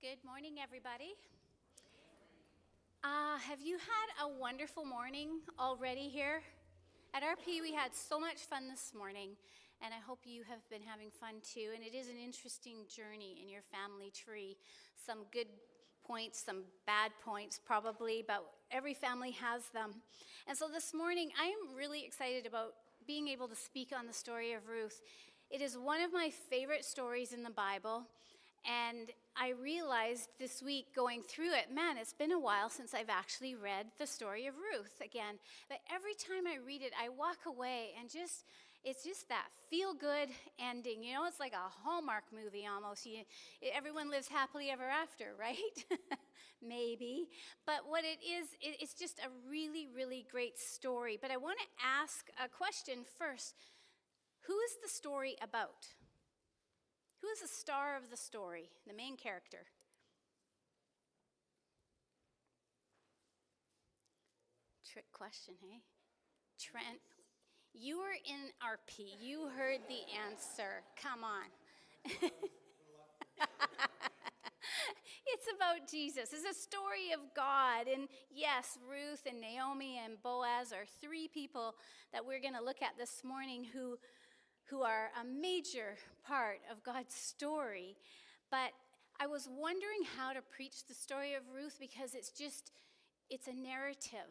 Good morning, everybody. Have you had a wonderful morning already here? At RP, we had so much fun this morning, and I hope you have been having fun too. And it is an interesting journey in your family tree. Some good points, some bad points probably, but every family has them. And so this morning, I am really excited about being able to speak on the story of Ruth. It is one of my favorite stories in the Bible. And I realized this week going through it, man, it's been a while since I've actually read the story of Ruth again. But every time I read it, I walk away and it's just that feel-good ending. You know, it's like a Hallmark movie almost. Everyone lives happily ever after, right? Maybe. But what it is, it's just a really, really great story. But I want to ask a question first. Who is the story about? Who is the star of the story, the main character? Trick question, hey? Trent, you were in RP. You heard the answer. Come on. It's about Jesus. It's a story of God. And yes, Ruth and Naomi and Boaz are three people that we're going to look at this morning who are a major part of God's story. But I was wondering how to preach the story of Ruth because it's a narrative.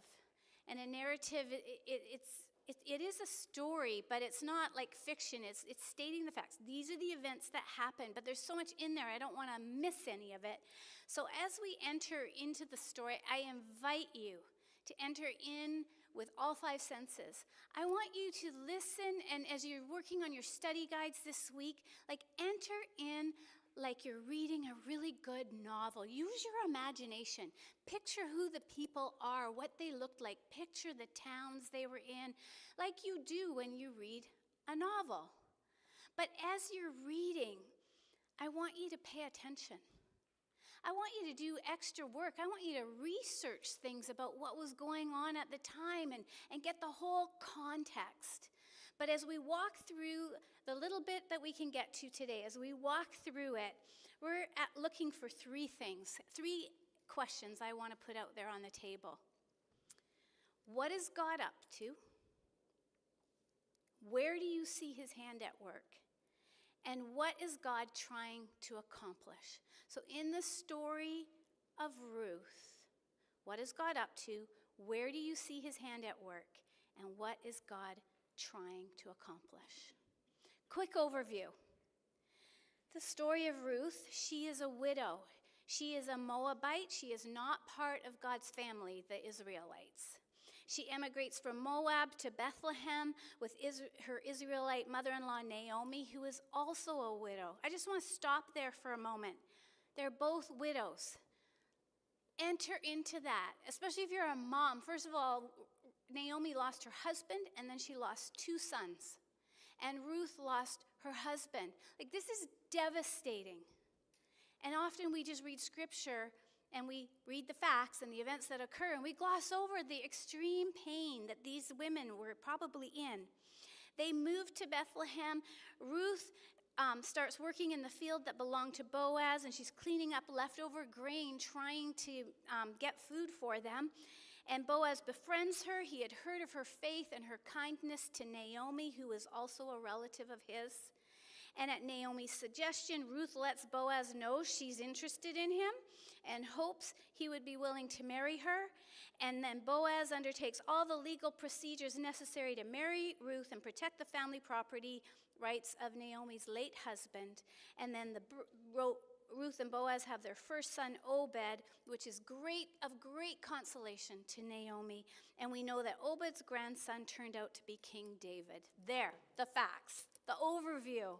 And a narrative, it is a story, but it's not like fiction. It's stating the facts. These are the events that happen, but there's so much in there. I don't want to miss any of it. So as we enter into the story, I invite you to enter in with all five senses. I want you to listen, and as you're working on your study guides this week, enter in like you're reading a really good novel. Use your imagination. Picture who the people are, what they looked like. Picture the towns they were in, like you do when you read a novel. But as you're reading, I want you to pay attention. I want you to do extra work. I want you to research things about what was going on at the time and get the whole context. But as we walk through the little bit that we can get to today, as we walk through it, we're looking for three things, three questions I want to put out there on the table. What is God up to? Where do you see his hand at work? And what is God trying to accomplish? So in the story of Ruth, what is God up to? Where do you see his hand at work? And what is God trying to accomplish? Quick overview. The story of Ruth, she is a widow. She is a Moabite. She is not part of God's family, the Israelites. She emigrates from Moab to Bethlehem with her Israelite mother-in-law Naomi, who is also a widow. I just want to stop there for a moment. They're both widows. Enter into that, especially if you're a mom. First of all, Naomi lost her husband, and then she lost two sons. And Ruth lost her husband. This is devastating. And often we just read scripture and we read the facts and the events that occur, and we gloss over the extreme pain that these women were probably in. They moved to Bethlehem. Ruth starts working in the field that belonged to Boaz, and she's cleaning up leftover grain, trying to get food for them. And Boaz befriends her. He had heard of her faith and her kindness to Naomi, who is also a relative of his. And at Naomi's suggestion, Ruth lets Boaz know she's interested in him and hopes he would be willing to marry her. And then Boaz undertakes all the legal procedures necessary to marry Ruth and protect the family property rights of Naomi's late husband. And then Ruth and Boaz have their first son, Obed, which is of great consolation to Naomi. And we know that Obed's grandson turned out to be King David. There, the facts, the overview.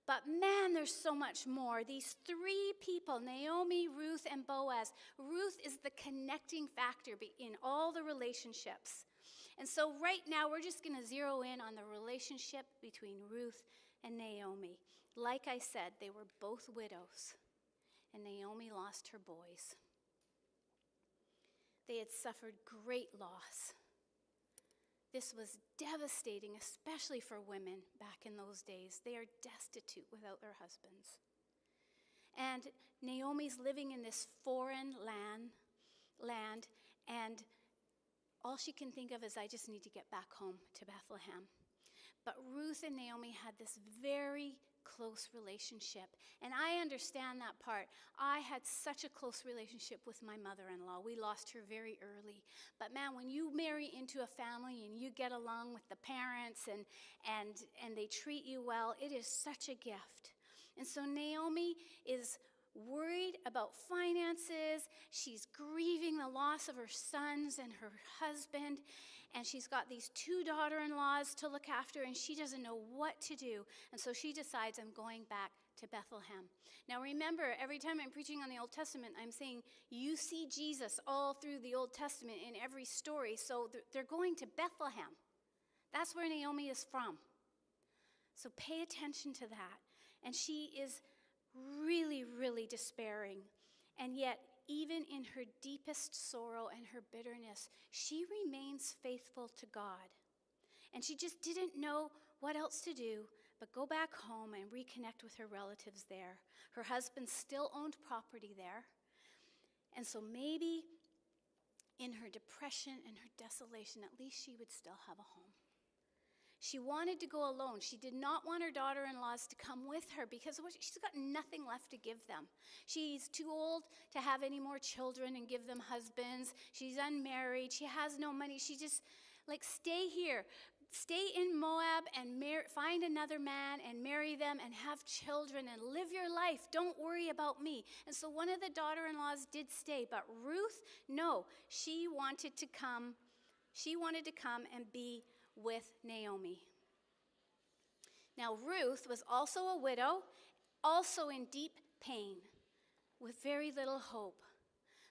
But man, there's so much more. These three people, Naomi, Ruth, and Boaz. Ruth is the connecting factor in all the relationships. And so right now, we're just going to zero in on the relationship between Ruth and Naomi. Like I said, they were both widows, and Naomi lost her boys. They had suffered great loss. This was devastating, especially for women back in those days. They are destitute without their husbands. And Naomi's living in this foreign land, and all she can think of is, I just need to get back home to Bethlehem. But Ruth and Naomi had this very close relationship. And I understand that part. I had such a close relationship with my mother-in-law. We lost her very early. But man, when you marry into a family and you get along with the parents and they treat you well, it is such a gift. And so Naomi is worried about finances. She's grieving the loss of her sons and her husband. And she's got these 2 daughter-in-laws to look after, and she doesn't know what to do. And so she decides, I'm going back to Bethlehem. Now remember, every time I'm preaching on the Old Testament, I'm saying you see Jesus all through the Old Testament in every story. So they're going to Bethlehem. That's where Naomi is from. So pay attention to that. And she is really, really despairing. And yet, even in her deepest sorrow and her bitterness, she remains faithful to God. And she just didn't know what else to do but go back home and reconnect with her relatives there. Her husband still owned property there. And so maybe in her depression and her desolation, at least she would still have a home. She wanted to go alone. She did not want her daughter-in-laws to come with her because she's got nothing left to give them. She's too old to have any more children and give them husbands. She's unmarried. She has no money. She just, stay here. Stay in Moab and find another man and marry them and have children and live your life. Don't worry about me. And so one of the daughter-in-laws did stay, but Ruth, no, she wanted to come and be with Naomi. Now Ruth was also a widow, also in deep pain, with very little hope.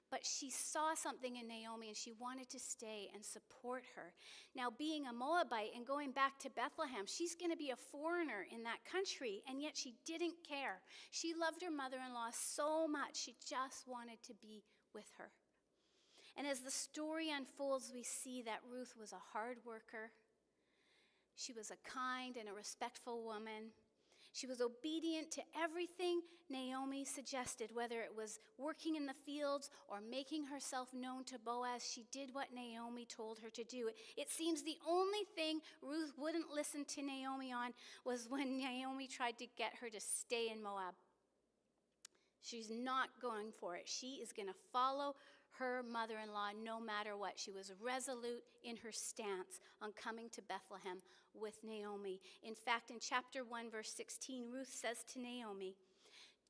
But she saw something in Naomi and she wanted to stay and support her. Now being a Moabite and going back to Bethlehem, she's going to be a foreigner in that country, and yet she didn't care. She loved her mother-in-law so much, she just wanted to be with her. And as the story unfolds, we see that Ruth was a hard worker. She was a kind and a respectful woman. She was obedient to everything Naomi suggested, whether it was working in the fields or making herself known to Boaz. She did what Naomi told her to do. It seems the only thing Ruth wouldn't listen to Naomi on was when Naomi tried to get her to stay in Moab. She's not going for it. She is going to follow her mother-in-law no matter what. She was resolute in her stance on coming to Bethlehem with Naomi. In fact, in chapter 1, verse 16, Ruth says to Naomi,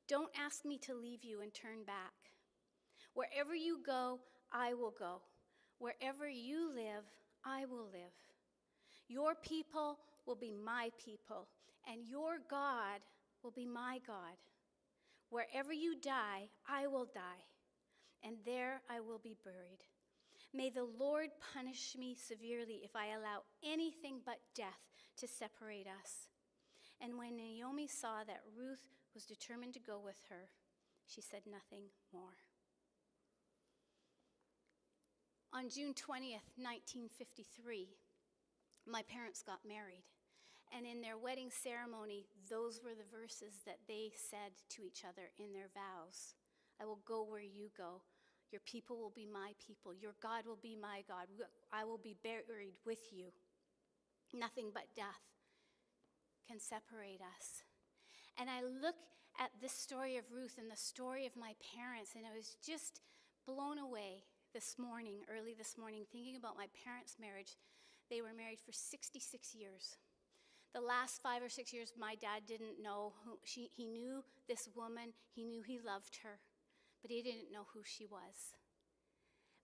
"Don't ask me to leave you and turn back. Wherever you go, I will go. Wherever you live, I will live. Your people will be my people, and your God will be my God. Wherever you die, I will die, and there I will be buried. May the Lord punish me severely if I allow anything but death to separate us." And when Naomi saw that Ruth was determined to go with her, she said nothing more. On June 20th, 1953, my parents got married. And in their wedding ceremony, those were the verses that they said to each other in their vows. I will go where you go. Your people will be my people. Your God will be my God. I will be buried with you. Nothing but death can separate us. And I look at this story of Ruth and the story of my parents, and I was just blown away early this morning, thinking about my parents' marriage. They were married for 66 years. The last 5 or 6 years, my dad didn't know he knew this woman. He knew he loved her, but he didn't know who she was.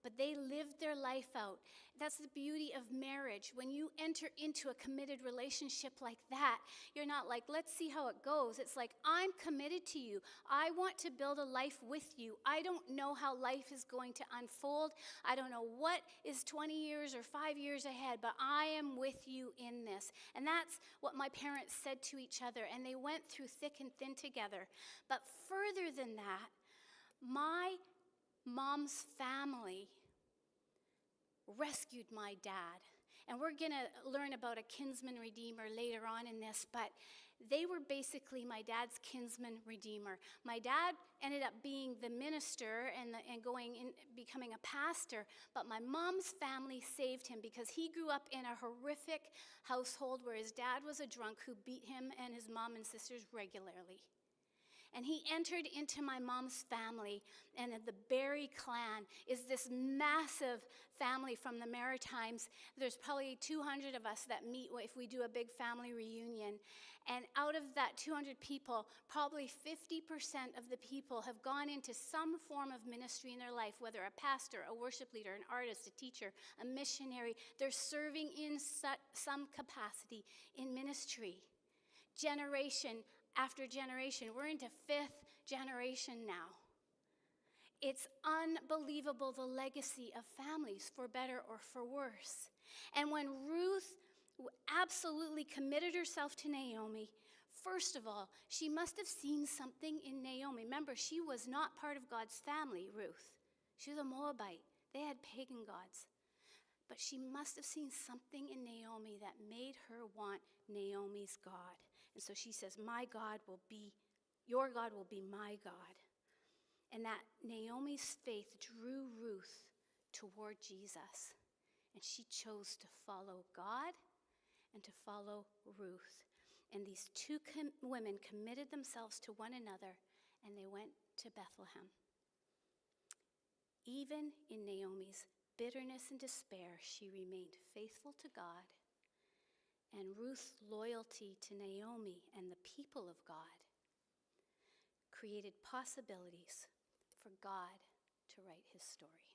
But they lived their life out. That's the beauty of marriage. When you enter into a committed relationship like that, you're not like, let's see how it goes. It's like, I'm committed to you. I want to build a life with you. I don't know how life is going to unfold. I don't know what is 20 years or 5 years ahead, but I am with you in this. And that's what my parents said to each other, and they went through thick and thin together. But further than that, my mom's family rescued my dad. And we're going to learn about a kinsman redeemer later on in this, but they were basically my dad's kinsman redeemer. My dad ended up being the minister and becoming a pastor, but my mom's family saved him because he grew up in a horrific household where his dad was a drunk who beat him and his mom and sisters regularly. And he entered into my mom's family, and the Barry clan is this massive family from the Maritimes. There's probably 200 of us that meet if we do a big family reunion. And out of that 200 people, probably 50% of the people have gone into some form of ministry in their life, whether a pastor, a worship leader, an artist, a teacher, a missionary. They're serving in some capacity in ministry. Generation after generation. We're into 5th generation now. It's unbelievable, the legacy of families, for better or for worse. And when Ruth absolutely committed herself to Naomi, first of all, she must have seen something in Naomi. Remember, she was not part of God's family, Ruth. She was a Moabite. They had pagan gods. But she must have seen something in Naomi that made her want Naomi's God. And so she says, your God will be my God. And that Naomi's faith drew Ruth toward Jesus. And she chose to follow God and to follow Ruth. And these two women committed themselves to one another, and they went to Bethlehem. Even in Naomi's bitterness and despair, she remained faithful to God. And Ruth's loyalty to Naomi and the people of God created possibilities for God to write his story.